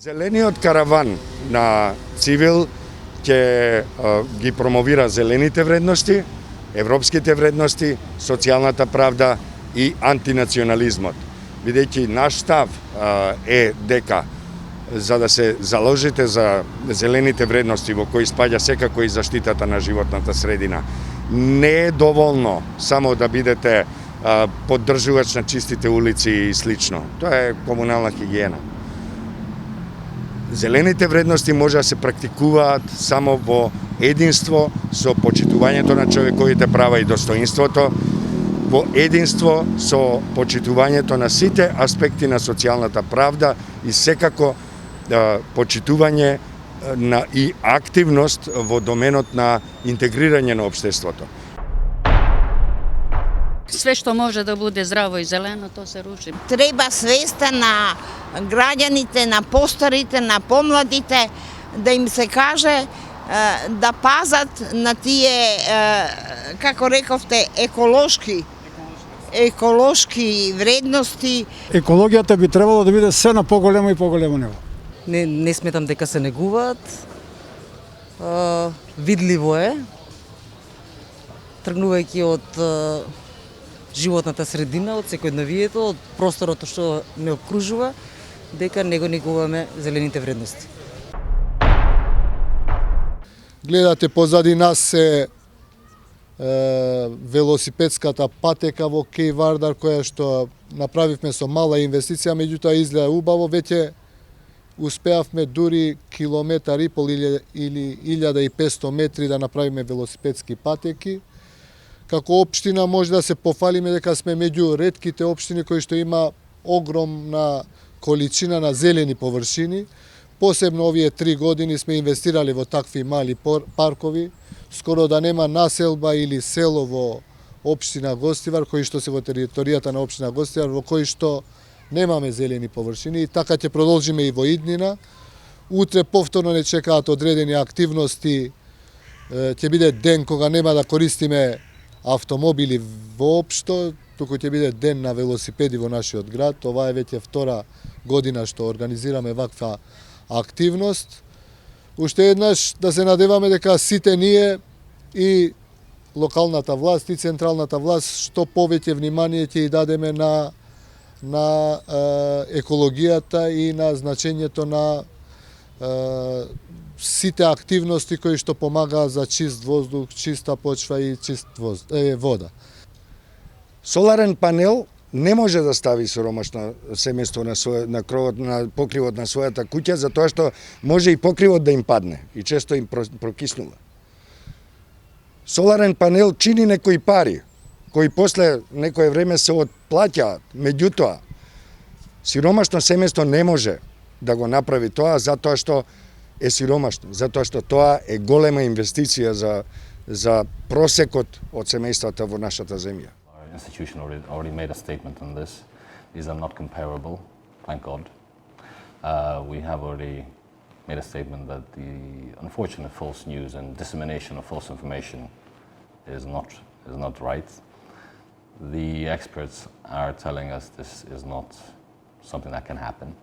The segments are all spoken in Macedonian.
Зелениот караван на Цивил ќе ги промовира зелените вредности, европските вредности, социјалната правда и антинационализмот. Бидејќи наш став е дека за да се заложите за зелените вредности во кои спаѓа секако и заштитата на животната средина, не е доволно само да бидете поддржувач на чистите улици и слично. Тоа е комунална хигиена. Зелените вредности може да се практикуваат само во единство со почитувањето на човековите права и достоинството, во единство со почитувањето на сите аспекти на социјалната правда и секако почитување на и активност во доменот на интегрирање на општеството. Sve što može da bude zdravo i zeleno, to se ruši. Treba svesta na građanite, na postarite, na pomladite, da im se kaže da pazat na tije, kako rekovte, ekološki vrednosti. Екологијата би требало да биде се на поголемо и поголемо ниво. Не сметам дека се негуваат. Видливо е, тргнувајќи од животната средина, од секојдневието, од просторот што не окружува, дека не го негуваме зелените вредности. Гледате позади нас се велосипедската патека во Кеј Вардар, која што направивме со мала инвестиција, меѓутоа изгледа убаво, веќе успеавме дури километар и пол или 1500 метри да направиме велосипедски патеки. Како општина може да се пофалиме дека сме меѓу ретките општини кои што има огромна количина на зелени површини. Посебно овие 3 години сме инвестирали во такви мали паркови, скоро да нема населба или село во општина Гостивар, кои што се во територијата на општина Гостивар, во кои што немаме зелени површини, и така ќе продолжиме и во иднина. Утре повторно не чекаат одредени активности, ќе биде ден кога нема да користиме автомобили воопшто, туку ќе биде ден на велосипеди во нашиот град. Ова е веќе втора година што организираме ваква активност. Уште еднаш да се надеваме дека сите ние и локалната власт и централната власт што повеќе внимание ќе и дадеме на екологијата и на значењето на сите активности кои што помагаат за чист воздух, чиста почва и чист вода. Соларен панел не може да стави сиромашно семејство на кровот, на покривот на својата куќа, затоа што може и покривот да им падне и често им прокиснува. Соларен панел чини некои пари, кои после некое време се отплаќаат. Меѓутоа, сиромашно семејство не може да го направи тоа затоа што е сиромашно, затоа што тоа е голема инвестиција за просекот од семејствата во нашата земја. Our institution already made a statement on this. These are not comparable, thank God. We have already made a statement that the unfortunate false news and dissemination of false information is not right. The experts are telling us this is not something that can happen.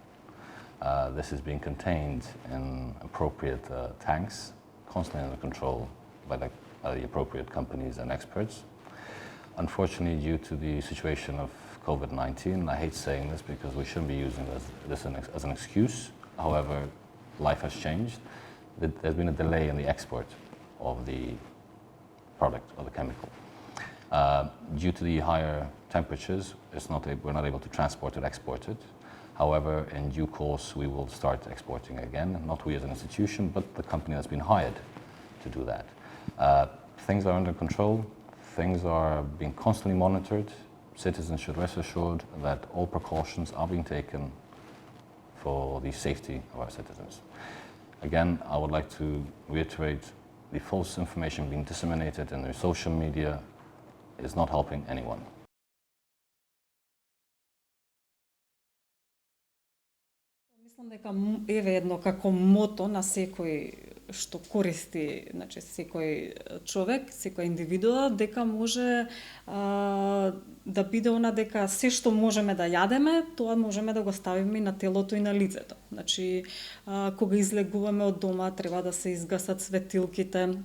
This is being contained in appropriate tanks, constantly under control by the appropriate companies and experts. Unfortunately, due to the situation of COVID-19, I hate saying this because we shouldn't be using this as an excuse. However, life has changed. There's been a delay in the export of the product, of the chemical. Due to the higher temperatures, we're not able to transport it, export it. However, in due course, we will start exporting again, not we as an institution, but the company that's been hired to do that. Things are under control. Things are being constantly monitored. Citizens should rest assured that all precautions are being taken for the safety of our citizens. Again, I would like to reiterate the false information being disseminated in the social media is not helping anyone. Мислам дека еве едно како мото на секој што користи, значи секој човек, секоја индивидуа, дека може да биде она дека се што можеме да јадеме, тоа можеме да го ставиме и на телото и на лицето. Значи кога излегуваме од дома треба да се изгасат светилките,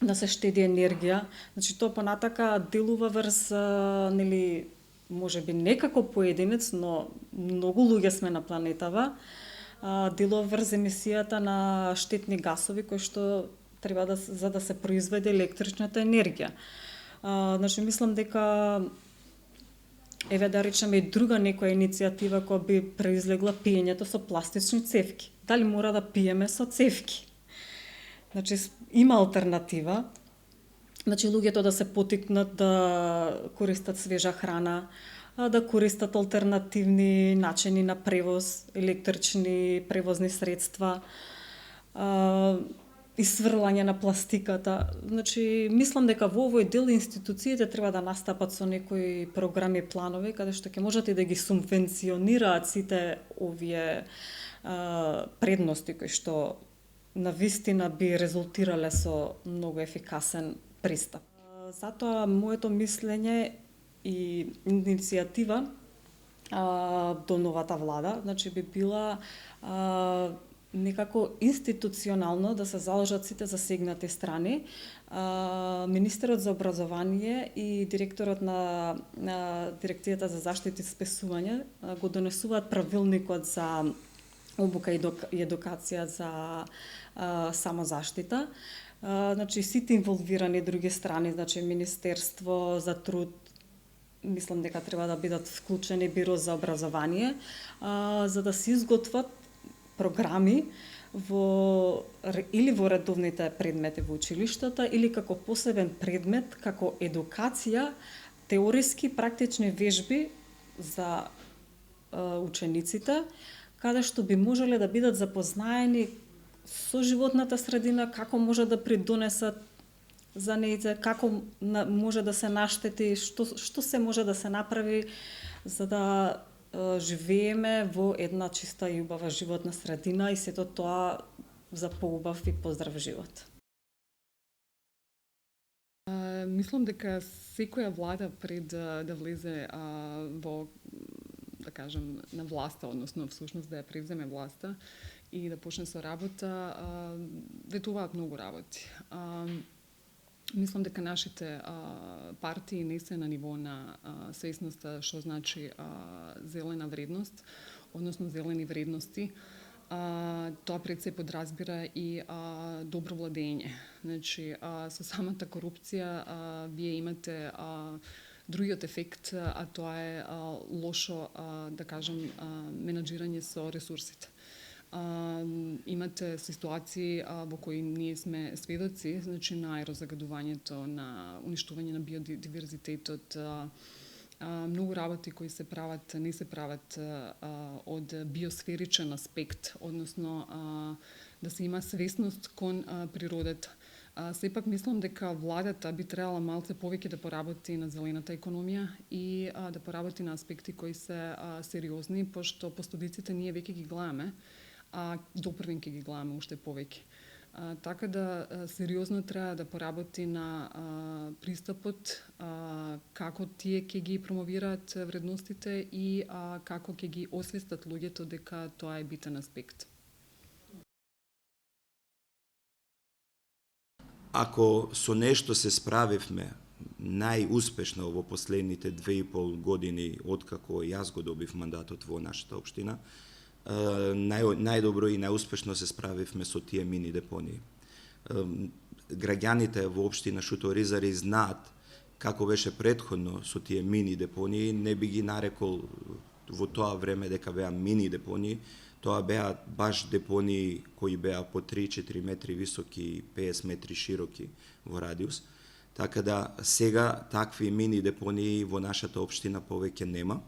да се штеди енергија. Значи тоа понатака делува врз нели можеби не како поединец, но многу луѓе сме на планетава, делува врз емисијата на штетни гасови кои што треба за да се произведе електричната енергија. Значи мислам дека еве да речеме и друга некоја иницијатива која би произлегла пиењето со пластични цевки. Дали мора да пиеме со цевки? Значи има алтернатива. Значи луѓето да се потикнат да користат свежа храна, да користат алтернативни начини на превоз, електрични превозни средства, исврлање на пластиката. Значи мислам дека во овој дел институциите треба да настапат со некои програми, планови каде што ќе можат и да ги субвенционираат сите овие предности кои што на вистина би резултирале со многу ефикасен пристап. Затоа моето мислење и иницијатива до новата влада, значи би била некако институционално да се заложат сите засегнати страни, министерот за образование и директорот на дирекцијата за заштита и спасување го донесуваат правилникот за обука и едукација за самозаштита. Значи сите инволвирани други страни, значи Министерство за труд, мислам дека треба да бидат вклучени Биро за образование, за да се изготват програми или во редовните предмети во училиштата или како посебен предмет, како едукација, теориски практични вежби за учениците, каде што би можеле да бидат запознаени со животната средина, како може да придонесат за неите, како може да се наштети, што се може да се направи за да живееме во една чиста и убава животна средина и сето тоа за поубав и поздрав живот. Мислам дека секоја влада пред да влезе во, да кажем, на власта, односно всушност да ја превземе власта и да почне со работа, ветуваат многу работи. Мислам дека нашите партии не се на ниво на свесноста што значи зелена вредност, односно зелени вредности. Тоа пред се подразбира и добро владење. Значи, со самата корупција вие имате другиот ефект, а тоа е лошо, да кажем, менаџирање со ресурсите. Имате ситуации во кои ние сме сведоци, значи на аерозагадувањето, на уништување на биодиверзитетот, многу работи кои се прават, не се прават од биосферичен аспект, односно да се има свесност кон природата. Сепак мислам дека владата би требала малце повеќе да поработи на зелената економија и да поработи на аспекти кои се сериозни, пошто последиците ние веќе ги гледаме, а допрвен ќе ги гледаме уште повеќе. Така да сериозно треба да поработи на пристапот, како тие ќе ги промовираат вредностите и како ќе ги освестат луѓето дека тоа е битен аспект. Ако со нешто се справивме најуспешно во последните 2,5 години откако јас го добив мандатот во нашата општина, најдобро и најуспешно се справивме со тие мини депонии. Граѓаните во општина Шуторизари знаат како беше претходно со тие мини депонии, не би ги нарекол во тоа време дека беа мини депонии, тоа беа баш депонии кои беа по 3-4 метри високи и 50 метри широки во радиус. Така да сега такви мини депонии во нашата општина повеќе нема,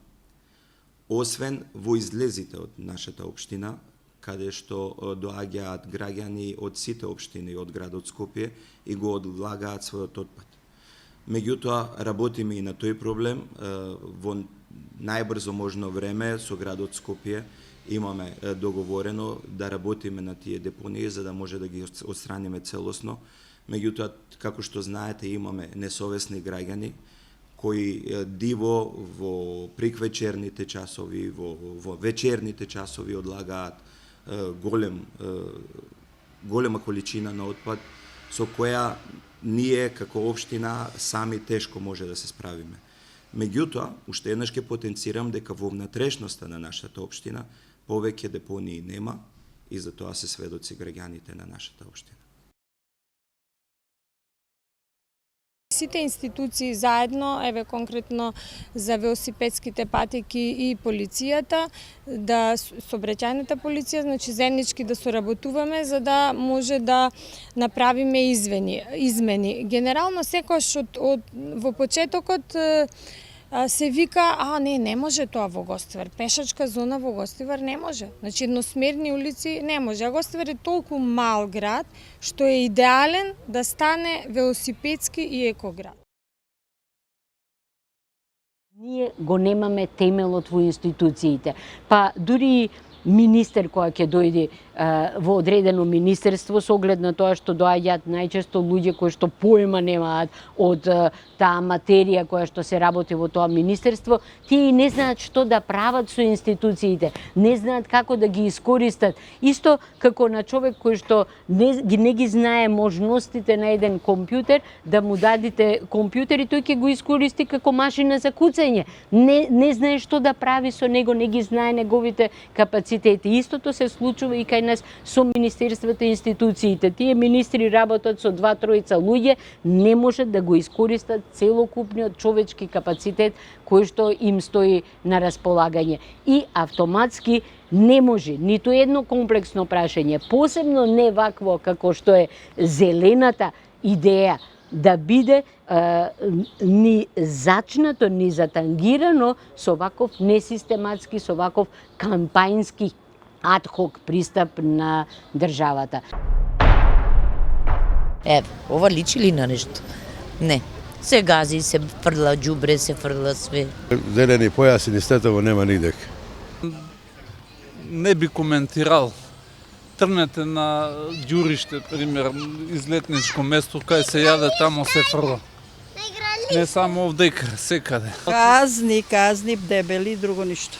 освен во излезите од нашата општина, каде што доаѓаат граѓани од сите општини од градот Скопје и го одлагаат својот отпад. Меѓутоа, работиме и на тој проблем во најбрзо можно време со градот Скопје имаме договорено да работиме на тие депонии за да може да ги отстраниме целосно. Меѓутоа, како што знаете, имаме несовесни граѓани кои диво во приквечерните часови, во вечерните часови одлагаат голема количина на отпад со која ние како општина сами тешко може да се справиме. Меѓутоа, уште еднаш ќе потенцирам дека во внатрешноста на нашата општина повеќе депонии нема и за тоа се сведоци граѓаните на нашата општина. Сите институции заедно, еве конкретно за велосипедските патеки и полицијата, да сообраќајната полиција, значи заеднички да соработуваме за да може да направиме измени. Генерално секојаш во почетокот се вика, не може тоа во Гостивар, пешачка зона во Гостивар не може. Значи едносмерни улици не може. А Гостивар е толку мал град што е идеален да стане велосипедски и екоград. Ние го немаме темелот во институциите. Па дури министер која ќе дојде во одредено министерство со оглед на тоа што доаѓаат најчесто луѓе кои што поема немаат од таа материја која што се работи во тоа министерство, тие не знаат што да прават со институциите, не знаат како да ги искористат. Исто како на човек кој што не ги знае можностите на еден компјутер, да му дадите компјутер и тој ќе го искористи како машина за куцање. Не знае што да прави со него, не ги знае неговите капацитети. Истото се случува и кај нас со министерствата и институциите. Тие министри работат со 2-3 луѓе, не можат да го искористат целокупниот човечки капацитет кој што им стои на располагање. И автоматски не може ниту едно комплексно прашање, посебно не вакво како што е зелената идеја, да биде ни зачнато, ни затангирано со ваков несистематски, со ваков кампањски адхок пристап на државата. Ова личи ли на нешто? Не. Се гази, се фрла џубре, се фрла све. Зелени појаси ни Стетово нема нидек. Не би коментирал. Трнете на ѓуриште, пример, излетничко место, кај се јаде, тамо се фрла. Не само овдека, секаде. Казни, дебели, друго ништо.